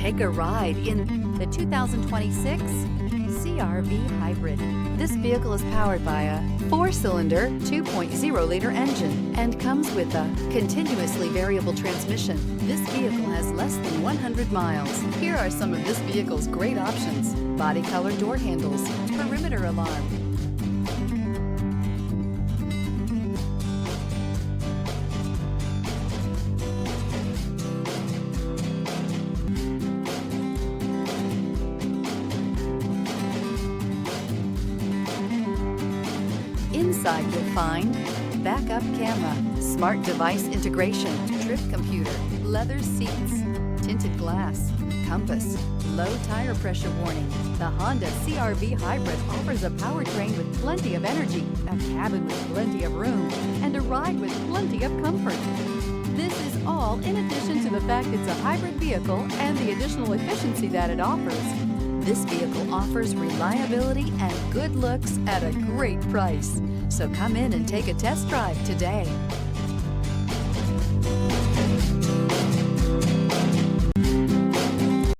Take a ride in the 2026 CR-V Hybrid. This vehicle is powered by a 4-cylinder, 2.0-liter engine and comes with a continuously variable transmission. This vehicle has less than 100 miles. Here are some of this vehicle's great options: body color door handles, perimeter alarm, inside you'll find backup camera, smart device integration, trip computer, leather seats, tinted glass, compass, low tire pressure warning. The Honda CR-V Hybrid offers a powertrain with plenty of energy, a cabin with plenty of room, and a ride with plenty of comfort. This is all in addition to the fact it's a hybrid vehicle and the additional efficiency that it offers. This vehicle offers reliability and good looks at a great price. So come in and take a test drive today.